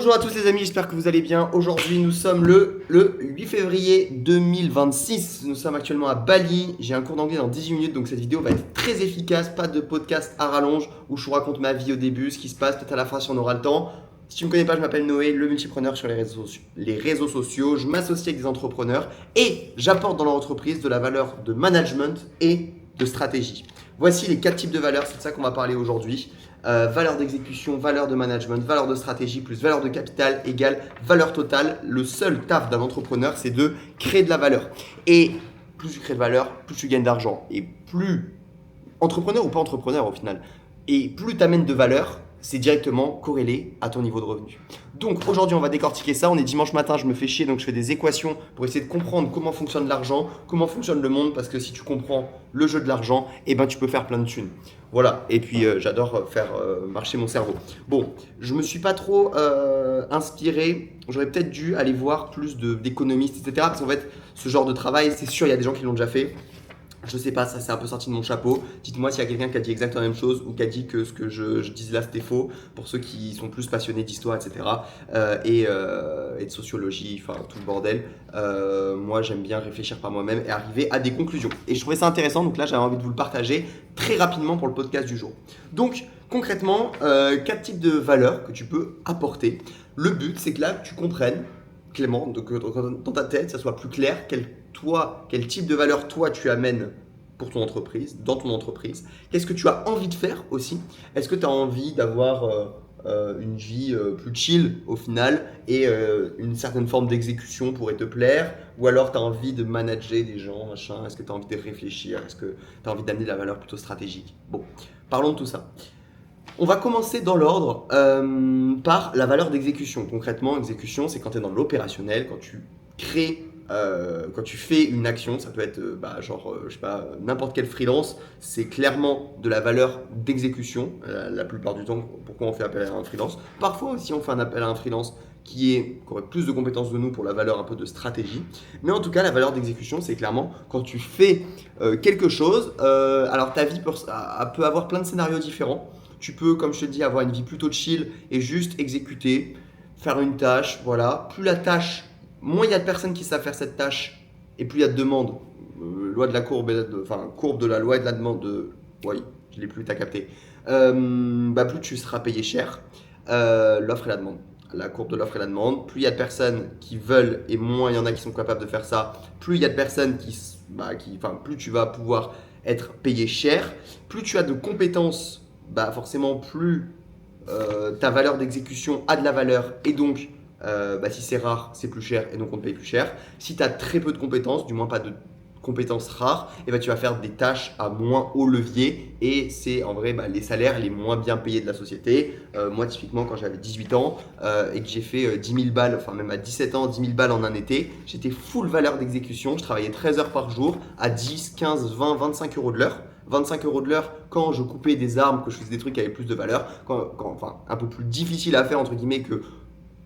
Bonjour à tous les amis, j'espère que vous allez bien. Aujourd'hui, nous sommes le 8 février 2026. Nous sommes actuellement à Bali. J'ai un cours d'anglais dans 18 minutes, donc cette vidéo va être très efficace. Pas de podcast à rallonge où je vous raconte ma vie au début, ce qui se passe, peut-être à la fin si on aura le temps. Si tu ne me connais pas, je m'appelle Noé, le multipreneur sur les réseaux sociaux. Je m'associe avec des entrepreneurs et j'apporte dans leur entreprise de la valeur de management et de stratégie. Voici les 4 types de valeurs, c'est de ça qu'on va parler aujourd'hui. Valeur d'exécution, valeur de management, valeur de stratégie plus valeur de capital égale valeur totale. Le seul taf d'un entrepreneur, c'est de créer de la valeur. Et plus tu crées de valeur, plus tu gagnes d'argent. Et plus entrepreneur ou pas entrepreneur au final, et plus tu amènes de valeur, c'est directement corrélé à ton niveau de revenu. Donc aujourd'hui, on va décortiquer ça. On est dimanche matin, je me fais chier, donc je fais des équations pour essayer de comprendre comment fonctionne l'argent, comment fonctionne le monde, parce que si tu comprends le jeu de l'argent, eh ben, tu peux faire plein de thunes. Voilà, et puis j'adore faire marcher mon cerveau. Bon, je me suis pas trop inspiré. J'aurais peut-être dû aller voir plus d'économistes, etc. Parce qu'en fait, ce genre de travail, c'est sûr, il y a des gens qui l'ont déjà fait. Je sais pas, ça c'est un peu sorti de mon chapeau. Dites-moi s'il y a quelqu'un qui a dit exactement la même chose ou qui a dit que ce que je disais là c'était faux, pour ceux qui sont plus passionnés d'histoire, etc. Et de sociologie, enfin tout le bordel. Moi j'aime bien réfléchir par moi-même et arriver à des conclusions. Et je trouvais ça intéressant, donc là j'avais envie de vous le partager très rapidement pour le podcast du jour. Donc concrètement, 4 types de valeurs que tu peux apporter. Le but c'est que là tu comprennes Clément, donc dans ta tête, ça soit plus clair quel type de valeur toi tu amènes pour ton entreprise, dans ton entreprise. Qu'est-ce que tu as envie de faire aussi? Est-ce que tu as envie d'avoir une vie plus chill au final et une certaine forme d'exécution pourrait te plaire? Ou alors tu as envie de manager des gens, machin? Est-ce que tu as envie de réfléchir? Est-ce que tu as envie d'amener de la valeur plutôt stratégique? Bon, parlons de tout ça. On va commencer dans l'ordre par la valeur d'exécution. Concrètement, exécution, c'est quand tu es dans l'opérationnel, quand tu crées, quand tu fais une action, ça peut être je sais pas, n'importe quel freelance, c'est clairement de la valeur d'exécution. La plupart du temps, pourquoi on fait appel à un freelance? Parfois aussi, on fait un appel à un freelance qui aurait plus de compétences de nous pour la valeur un peu de stratégie. Mais en tout cas, la valeur d'exécution, c'est clairement quand tu fais quelque chose. Alors, ta vie peut avoir plein de scénarios différents. Tu peux, comme je te dis, avoir une vie plutôt chill et juste exécuter, faire une tâche, voilà. Plus la tâche, moins il y a de personnes qui savent faire cette tâche et plus il y a de demandes. Loi de la courbe, courbe de la loi et de la demande Oui, je l'ai plus, t'as capté. Plus tu seras payé cher. L'offre et la demande. La courbe de l'offre et la demande. Plus il y a de personnes qui veulent et moins il y en a qui sont capables de faire ça. Plus il y a de personnes plus tu vas pouvoir être payé cher. Plus tu as de compétences, forcément plus ta valeur d'exécution a de la valeur et donc si c'est rare c'est plus cher et donc on te paye plus cher. Si tu as très peu de compétences, du moins pas de compétences rares, et tu vas faire des tâches à moins haut levier et c'est en vrai les salaires les moins bien payés de la société. Moi typiquement quand j'avais 18 ans et que j'ai fait 10 000 balles, enfin même à 17 ans 10 000 balles en un été, j'étais full valeur d'exécution, je travaillais 13 heures par jour à 10, 15, 20, 25 euros de l'heure. 25 euros de l'heure quand je coupais des arbres, que je faisais des trucs qui avaient plus de valeur, un peu plus difficile à faire entre guillemets, que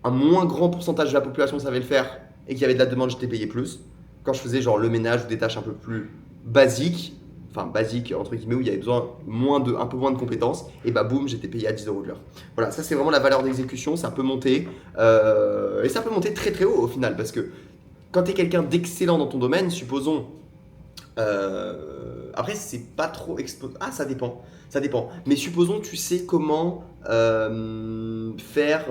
un moins grand pourcentage de la population savait le faire et qu'il y avait de la demande, j'étais payé plus. Quand je faisais genre le ménage ou des tâches un peu plus basiques, entre guillemets, où il y avait besoin un peu moins de compétences, et boum, j'étais payé à 10 euros de l'heure. Voilà, ça c'est vraiment la valeur d'exécution, ça peut monter et ça peut monter très très haut au final, parce que quand tu es quelqu'un d'excellent dans ton domaine, supposons après, c'est pas trop Ah, ça dépend. Ça dépend. Mais supposons, tu sais comment faire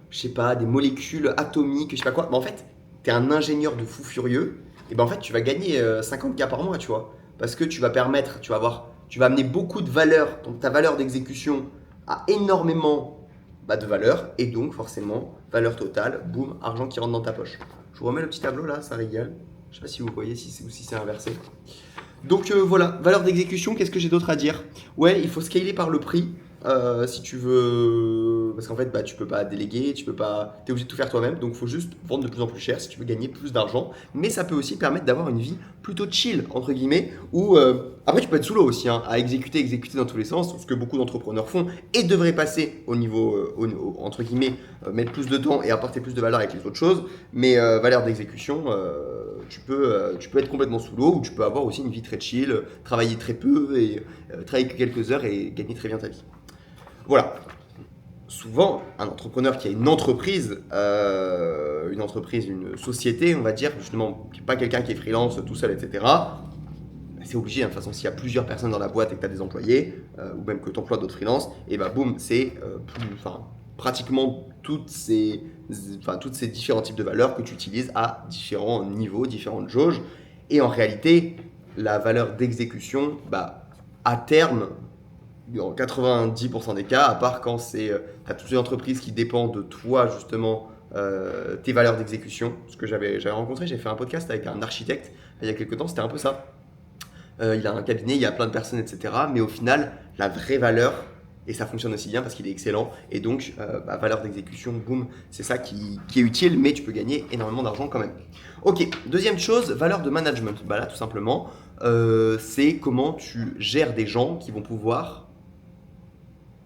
je sais pas, des molécules atomiques, je sais pas quoi. Mais en fait, t'es un ingénieur de fou furieux. Et en fait, tu vas gagner 50K par mois, tu vois. Parce que tu vas tu vas amener beaucoup de valeur. Donc, ta valeur d'exécution a énormément de valeur. Et donc, forcément, valeur totale, boum, argent qui rentre dans ta poche. Je vous remets le petit tableau là, ça régale. Je sais pas si vous voyez ou si c'est inversé. Donc voilà, valeur d'exécution, qu'est-ce que j'ai d'autre à dire? Ouais, il faut scaler par le prix si tu veux. Parce qu'en fait, tu peux pas déléguer, t'es obligé de tout faire toi-même, donc il faut juste vendre de plus en plus cher si tu veux gagner plus d'argent. Mais ça peut aussi permettre d'avoir une vie plutôt chill, entre guillemets, où après tu peux être sous l'eau aussi, hein, à exécuter dans tous les sens, ce que beaucoup d'entrepreneurs font et devraient passer au niveau, entre guillemets, mettre plus de temps et apporter plus de valeur avec les autres choses. Mais valeur d'exécution, tu peux être complètement sous l'eau ou tu peux avoir aussi une vie très chill, travailler très peu et travailler que quelques heures et gagner très bien ta vie. Voilà. souvent, un entrepreneur qui a une entreprise, une société, on va dire, justement, pas quelqu'un qui est freelance tout seul, etc., c'est obligé, hein. De toute façon, s'il y a plusieurs personnes dans la boîte et que tu as des employés, ou même que tu emploies d'autres freelances, et bah boum, c'est pratiquement toutes ces différents types de valeurs que tu utilises à différents niveaux, différentes jauges. Et en réalité, la valeur d'exécution, bah, à terme, dans 90% des cas, à part quand tu as toutes les entreprises qui dépendent de toi, justement, tes valeurs d'exécution. Ce que j'avais rencontré, j'ai fait un podcast avec un architecte il y a quelques temps, c'était un peu ça. Il a un cabinet, il y a plein de personnes, etc. Mais au final, la vraie valeur, et ça fonctionne aussi bien parce qu'il est excellent, et donc valeur d'exécution, boum, c'est ça qui est utile, mais tu peux gagner énormément d'argent quand même. Ok, deuxième chose, valeur de management. Bah là, tout simplement, c'est comment tu gères des gens qui vont pouvoir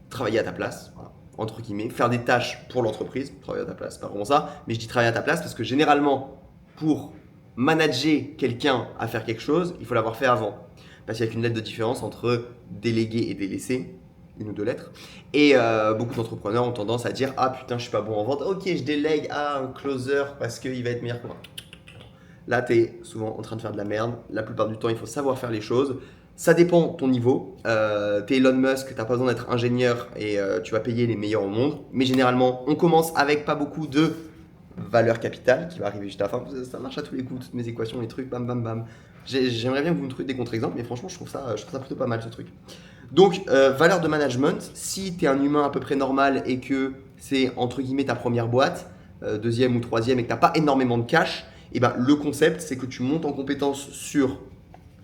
travailler à ta place, voilà, entre guillemets, faire des tâches pour l'entreprise, travailler à ta place, pas vraiment ça, mais je dis travailler à ta place parce que généralement, pour manager quelqu'un à faire quelque chose, il faut l'avoir fait avant. Parce qu'il y a qu'une lettre de différence entre déléguer et délaisser, une ou deux lettres. Et beaucoup d'entrepreneurs ont tendance à dire « Ah putain, je suis pas bon en vente, ok, je délègue à un closer parce qu'il va être meilleur que moi. » Là, tu es souvent en train de faire de la merde. La plupart du temps, il faut savoir faire les choses. Ça dépend de ton niveau. T'es Elon Musk, t'as pas besoin d'être ingénieur et tu vas payer les meilleurs au monde. Mais généralement, on commence avec pas beaucoup de valeur capitale qui va arriver juste à la fin. Ça marche à tous les coups, toutes mes équations, les trucs, bam bam bam. J'aimerais bien que vous me trouviez des contre-exemples, mais franchement, je trouve ça plutôt pas mal ce truc. Donc, valeur de management, si tu es un humain à peu près normal et que c'est entre guillemets ta première boîte, deuxième ou troisième et que tu n'as pas énormément de cash, et ben, le concept c'est que tu montes en compétence sur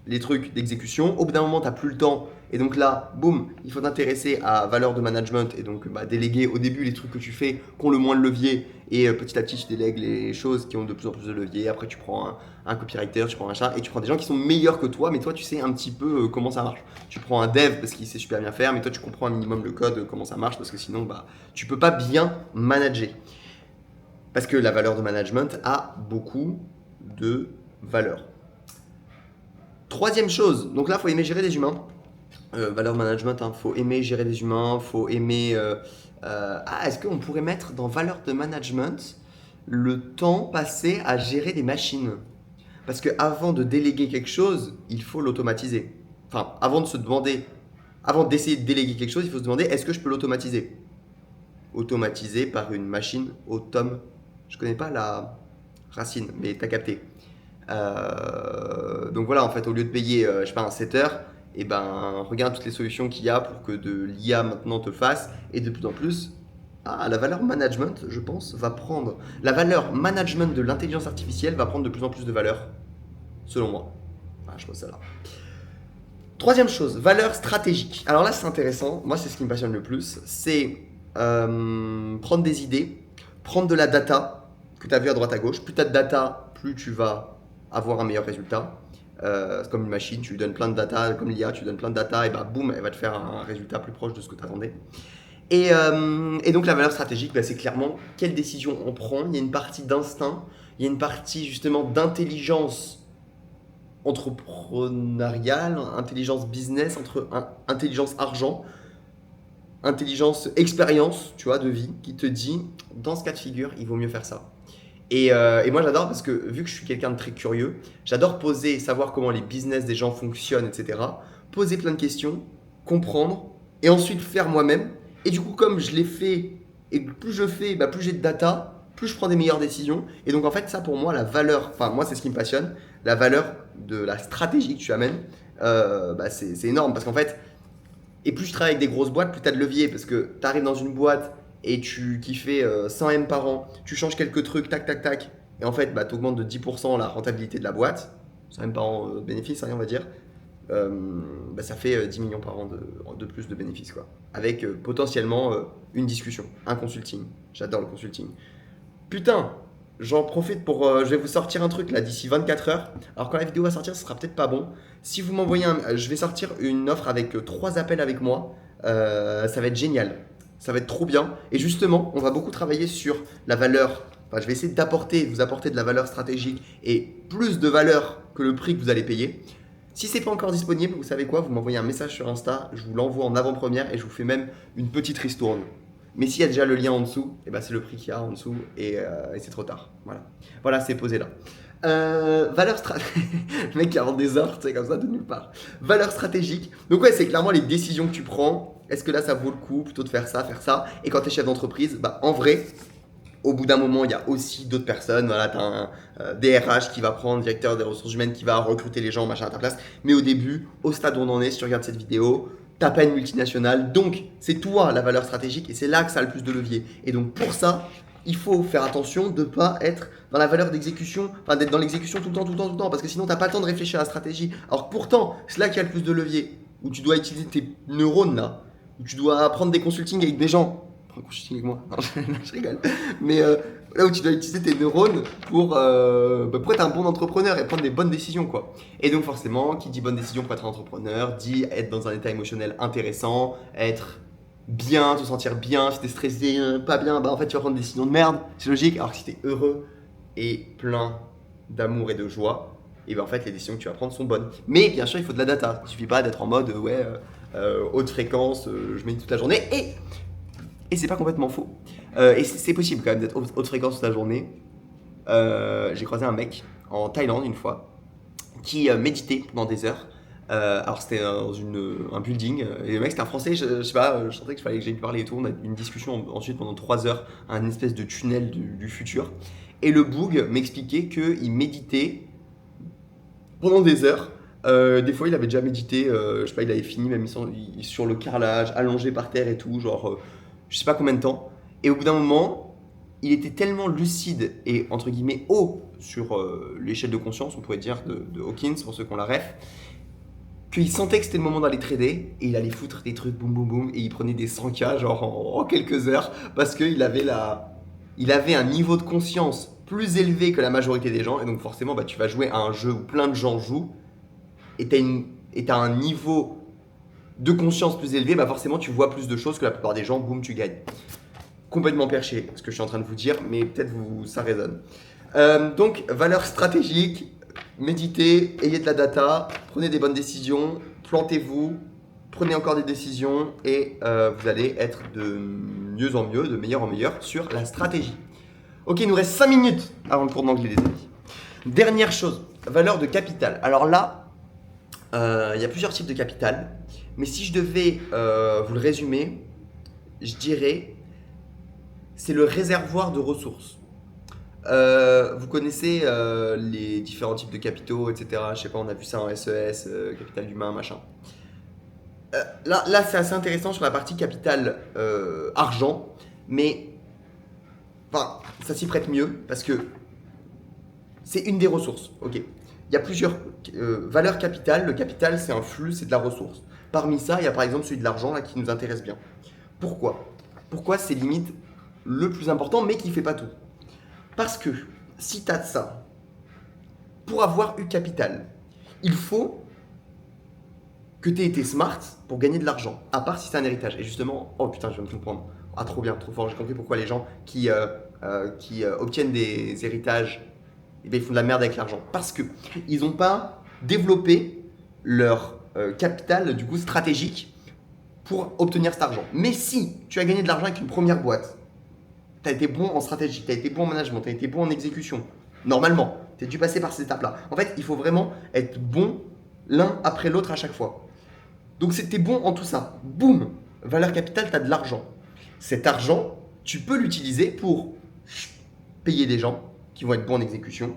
les trucs d'exécution. Au bout d'un moment, tu n'as plus le temps. Et donc là, boum, il faut t'intéresser à valeur de management et donc déléguer au début les trucs que tu fais qui ont le moins de levier et petit à petit tu délègues les choses qui ont de plus en plus de levier. Après tu prends un copywriter, tu prends un chat et tu prends des gens qui sont meilleurs que toi, mais toi tu sais un petit peu comment ça marche. Tu prends un dev parce qu'il sait super bien faire, mais toi tu comprends un minimum le code, comment ça marche, parce que sinon tu peux pas bien manager. Parce que la valeur de management a beaucoup de valeur. Troisième chose, donc là il faut aimer gérer des humains. Valeur management, faut aimer gérer des humains, faut aimer... est-ce qu'on pourrait mettre dans valeur de management le temps passé à gérer des machines? Parce qu'avant de déléguer quelque chose, il faut l'automatiser. Enfin, avant d'essayer de déléguer quelque chose, il faut se demander est-ce que je peux l'automatiser? Automatiser par une machine autom. Je connais pas la racine, mais t'as capté. Donc voilà, en fait, au lieu de payer, je sais pas, un setter, et regarde toutes les solutions qu'il y a pour que de l'IA maintenant te fasse, et de plus en plus, la valeur management, je pense, la valeur management de l'intelligence artificielle va prendre de plus en plus de valeur, selon moi. Je pense ça là. Troisième chose, valeur stratégique. Alors là, c'est intéressant. Moi, c'est ce qui me passionne le plus. C'est prendre des idées, prendre de la data que tu as vu à droite à gauche. Plus tu as de data, plus tu vas avoir un meilleur résultat. C'est comme une machine, tu lui donnes plein de data, comme l'IA, tu lui donnes plein de data, et boum, elle va te faire un résultat plus proche de ce que tu attendais. Et donc la valeur stratégique, c'est clairement quelle décision on prend. Il y a une partie d'instinct, il y a une partie justement d'intelligence entrepreneuriale, intelligence business, intelligence argent, intelligence expérience, tu vois, de vie, qui te dit, dans ce cas de figure, il vaut mieux faire ça. Et moi j'adore parce que vu que je suis quelqu'un de très curieux, j'adore savoir comment les business des gens fonctionnent, etc. Poser plein de questions, comprendre et ensuite faire moi-même. Et du coup, comme je l'ai fait et plus je fais, plus j'ai de data, plus je prends des meilleures décisions. Et donc en fait, ça pour moi, la valeur, moi c'est ce qui me passionne, la valeur de la stratégie que tu amènes, c'est énorme parce qu'en fait, et plus je travaille avec des grosses boîtes, plus tu as de levier parce que tu arrives dans une boîte et qui fait 100 M par an, tu changes quelques trucs, tac, tac, tac, et en fait, tu augmentes de 10% la rentabilité de la boîte, 100 M par an bénéfice, on va dire, ça fait 10 millions par an de plus de bénéfices, quoi. Avec potentiellement une discussion, un consulting. J'adore le consulting. Putain, j'en profite je vais vous sortir un truc là d'ici 24 heures. Alors quand la vidéo va sortir, ce sera peut-être pas bon. Si vous m'envoyez je vais sortir une offre avec 3 appels avec moi. Ça va être génial. Ça va être trop bien. Et justement, on va beaucoup travailler sur la valeur. Je vais essayer vous apporter de la valeur stratégique et plus de valeur que le prix que vous allez payer. Si c'est pas encore disponible, vous savez quoi? Vous m'envoyez un message sur Insta, je vous l'envoie en avant-première et je vous fais même une petite ristourne. Mais s'il y a déjà le lien en dessous, et ben c'est le prix qu'il y a en dessous et c'est trop tard. Voilà, c'est posé là. Valeur stratégique. Le mec qui invente des offres, c'est comme ça de nulle part. Valeur stratégique. Donc ouais, c'est clairement les décisions que tu prends. Est-ce que là ça vaut le coup plutôt de faire ça, faire ça? Et quand tu es chef d'entreprise, bah en vrai, au bout d'un moment, il y a aussi d'autres personnes. Voilà, tu as un DRH qui va prendre, directeur des ressources humaines qui va recruter les gens, machin à ta place. Mais au début, au stade où on en est, si tu regardes cette vidéo, t'as pas une multinationale. Donc, c'est toi la valeur stratégique et c'est là que ça a le plus de levier. Et donc, pour ça, il faut faire attention de ne pas être dans la valeur d'exécution, enfin d'être dans l'exécution tout le temps, parce que sinon, tu n'as pas le temps de réfléchir à la stratégie. Alors que pourtant, c'est là qu'il y a le plus de levier, où tu dois utiliser tes neurones là, où tu dois prendre des consultings avec des gens. Prends un consulting avec moi, non, je rigole. Mais là où tu dois utiliser tes neurones pour être un bon entrepreneur et prendre des bonnes décisions, quoi. Et donc forcément, qui dit bonne décision pour être un entrepreneur, dit être dans un état émotionnel intéressant, être bien, te sentir bien. Si t'es stressé, pas bien, bah en fait tu vas prendre des décisions de merde, c'est logique. Alors que si t'es heureux et plein d'amour et de joie, et ben en fait les décisions que tu vas prendre sont bonnes. Mais bien sûr il faut de la data, il suffit pas d'être en mode haute fréquence, je médite toute la journée et c'est pas complètement faux. Et c'est possible quand même d'être haute fréquence toute la journée. J'ai croisé un mec en Thaïlande une fois qui méditait pendant des heures. Alors c'était dans un building et le mec c'était un français, je sais pas, je sentais qu'il fallait que j'aille lui parler et tout. On a eu une discussion ensuite pendant 3 heures, un espèce de tunnel du futur. Et le boug m'expliquait qu'il méditait pendant des heures. Des fois il avait déjà médité, je sais pas, il avait fini même sur le carrelage, allongé par terre et tout, genre je sais pas combien de temps. Et au bout d'un moment, il était tellement lucide et entre guillemets haut sur l'échelle de conscience, on pourrait dire, de Hawkins, pour ceux qui ont la ref, qu'il sentait que c'était le moment d'aller trader et il allait foutre des trucs boum boum boum et il prenait des 100K genre en quelques heures parce qu'il avait il avait un niveau de conscience plus élevé que la majorité des gens et donc forcément bah, tu vas jouer à un jeu où plein de gens jouent et t'as un niveau de conscience plus élevé, bah forcément tu vois plus de choses que la plupart des gens, boum tu gagnes. Complètement perché ce que je suis en train de vous dire mais peut-être ça résonne. Donc valeur stratégique, méditez, ayez de la data, prenez des bonnes décisions, plantez-vous, prenez encore des décisions et vous allez être de mieux en mieux, de meilleur en meilleur sur la stratégie. Ok, il nous reste 5 minutes avant le cours d'anglais les amis. Dernière chose, valeur de capital. Alors là, il y a plusieurs types de capital, mais si je devais vous le résumer, je dirais c'est le réservoir de ressources. Vous connaissez les différents types de capitaux, etc. Je sais pas, on a vu ça en SES, capital humain, machin. Là c'est assez intéressant sur la partie capital argent, mais enfin, ça s'y prête mieux parce que c'est une des ressources. Ok. Il y a plusieurs valeurs capitales. Le capital, c'est un flux, c'est de la ressource. Parmi ça, il y a par exemple celui de l'argent là qui nous intéresse bien. Pourquoi c'est limite le plus important, mais qui fait pas tout? Parce que si tu as de ça, pour avoir eu capital, il faut que tu aies été smart pour gagner de l'argent, à part si c'est un héritage. Et justement, oh putain, je viens de comprendre. Ah, trop bien, trop fort. J'ai compris pourquoi les gens qui obtiennent des héritages, eh bien, ils font de la merde avec l'argent. Parce qu'ils n'ont pas développé leur capital, du coup, stratégique pour obtenir cet argent. Mais si tu as gagné de l'argent avec une première boîte, tu as été bon en stratégie, tu as été bon en management, tu as été bon en exécution. Normalement, tu as dû passer par ces étapes-là. En fait, il faut vraiment être bon l'un après l'autre à chaque fois. Donc, c'était bon en tout ça. Boum, valeur capitale, tu as de l'argent. Cet argent, tu peux l'utiliser pour payer des gens qui vont être bons en exécution,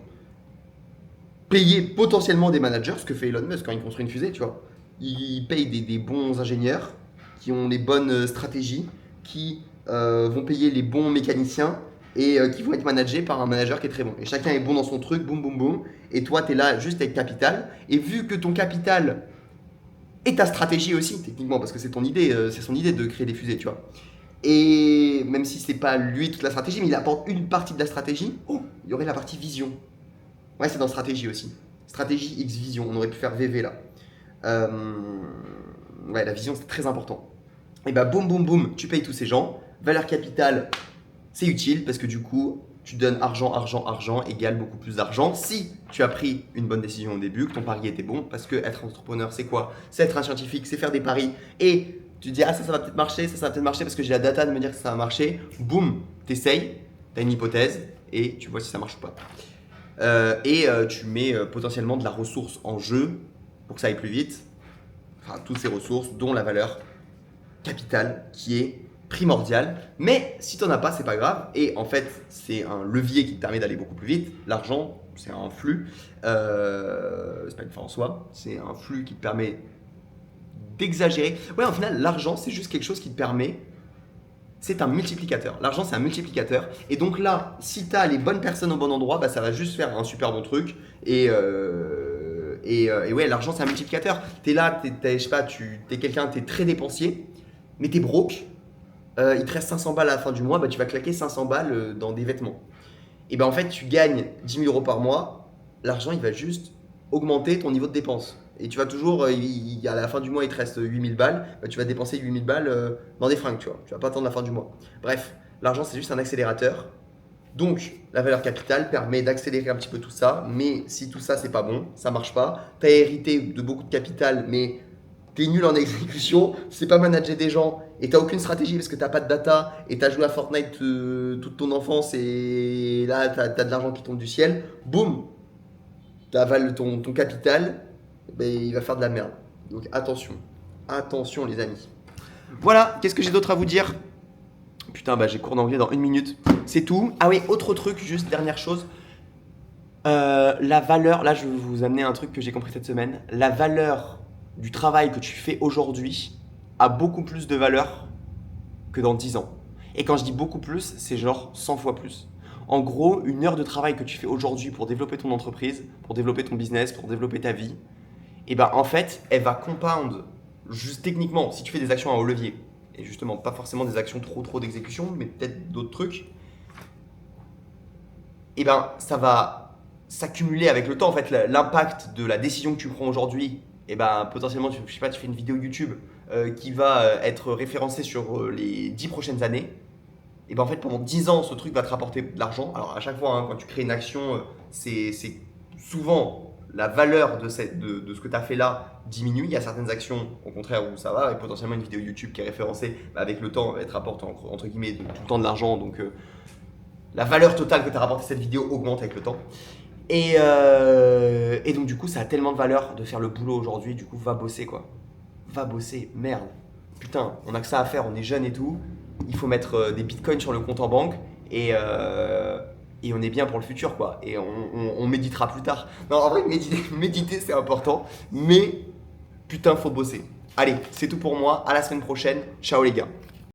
payer potentiellement des managers, ce que fait Elon Musk quand il construit une fusée, tu vois. Il paye des bons ingénieurs qui ont les bonnes stratégies, qui vont payer les bons mécaniciens et qui vont être managés par un manager qui est très bon. Et chacun est bon dans son truc, boum boum boum. Et toi, tu es là juste avec capital. Et vu que ton capital est ta stratégie aussi, techniquement, parce que c'est ton idée, c'est son idée de créer des fusées, tu vois. Et même si c'est pas lui toute la stratégie, mais il apporte une partie de la stratégie, oh, il y aurait la partie vision. Ouais, c'est dans stratégie aussi. Stratégie X vision, on aurait pu faire VV là. Ouais, la vision c'est très important. Et bah boum boum boum, tu payes tous ces gens. Valeur capitale, c'est utile parce que du coup, tu donnes argent, argent, argent égale beaucoup plus d'argent si tu as pris une bonne décision au début, que ton pari était bon. Parce que être entrepreneur, c'est quoi? C'est être un scientifique, c'est faire des paris et Tu te dis, ah ça va peut-être marcher, ça va peut-être marcher parce que j'ai la data de me dire que ça va marcher. Boum, t'essayes, t'as une hypothèse et tu vois si ça marche ou pas. Tu mets potentiellement de la ressource en jeu pour que ça aille plus vite. Enfin, toutes ces ressources, dont la valeur capitale qui est primordiale. Mais si tu n'en as pas, c'est pas grave. Et en fait, c'est un levier qui te permet d'aller beaucoup plus vite. L'argent, c'est un flux. C'est pas une fin en soi. C'est un flux qui te permet d'exagérer. Ouais, au final, l'argent, c'est juste quelque chose qui te permet. C'est un multiplicateur. L'argent, c'est un multiplicateur. Et donc là, si tu as les bonnes personnes au bon endroit, bah, ça va juste faire un super bon truc. Et ouais, l'argent, c'est un multiplicateur. Tu es là, je sais pas, tu es quelqu'un, tu es très dépensier, mais tu es broke. Il te reste 500 balles à la fin du mois, bah, tu vas claquer 500 balles dans des vêtements. Et ben en fait, tu gagnes 10 000 euros par mois. L'argent, il va juste augmenter ton niveau de dépense. Et tu vas toujours, à la fin du mois, il te reste 8 000 balles. Bah, tu vas dépenser 8 000 balles dans des fringues, tu vois. Tu vas pas attendre la fin du mois. Bref, l'argent, c'est juste un accélérateur. Donc, la valeur capitale permet d'accélérer un petit peu tout ça. Mais si tout ça, c'est pas bon, ça marche pas. Tu as hérité de beaucoup de capital, mais tu es nul en exécution. Tu sais pas manager des gens et tu n'as aucune stratégie parce que tu n'as pas de data et tu as joué à Fortnite toute ton enfance et là, tu as de l'argent qui tombe du ciel. Boum, tu avales ton capital. Ben, il va faire de la merde. Donc attention, attention les amis. Voilà, qu'est-ce que j'ai d'autre à vous dire? Putain, bah j'ai cours d'anglais dans 1 minute. C'est tout. Ah oui, autre truc, juste dernière chose. La valeur, là je vais vous amener un truc que j'ai compris cette semaine. La valeur du travail que tu fais aujourd'hui a beaucoup plus de valeur que dans 10 ans. Et quand je dis beaucoup plus, c'est genre 100 fois plus. En gros, une heure de travail que tu fais aujourd'hui pour développer ton entreprise, pour développer ton business, pour développer ta vie, et ben en fait, elle va compound juste techniquement si tu fais des actions à haut levier. Et justement, pas forcément des actions trop d'exécution, mais peut-être d'autres trucs. Et ben ça va s'accumuler avec le temps. En fait, l'impact de la décision que tu prends aujourd'hui, et ben potentiellement, je sais pas, tu fais une vidéo YouTube qui va être référencée sur les 10 prochaines années. Et ben en fait, pendant 10 ans, ce truc va te rapporter de l'argent. Alors à chaque fois, hein, quand tu crées une action, c'est souvent la valeur de ce que tu as fait là diminue. Il y a certaines actions, au contraire, où ça va. Et potentiellement, une vidéo YouTube qui est référencée, bah, avec le temps, elle te rapporte entre guillemets tout le temps de l'argent. Donc la valeur totale que tu as rapporté cette vidéo augmente avec le temps. Et donc du coup, ça a tellement de valeur de faire le boulot aujourd'hui. Du coup, va bosser quoi. Va bosser, merde. Putain, on a que ça à faire, on est jeune et tout. Il faut mettre des bitcoins sur le compte en banque et on est bien pour le futur quoi. Et on méditera plus tard. Non, en vrai, méditer c'est important, mais putain, faut bosser. Allez, c'est tout pour moi. À la semaine prochaine. Ciao les gars.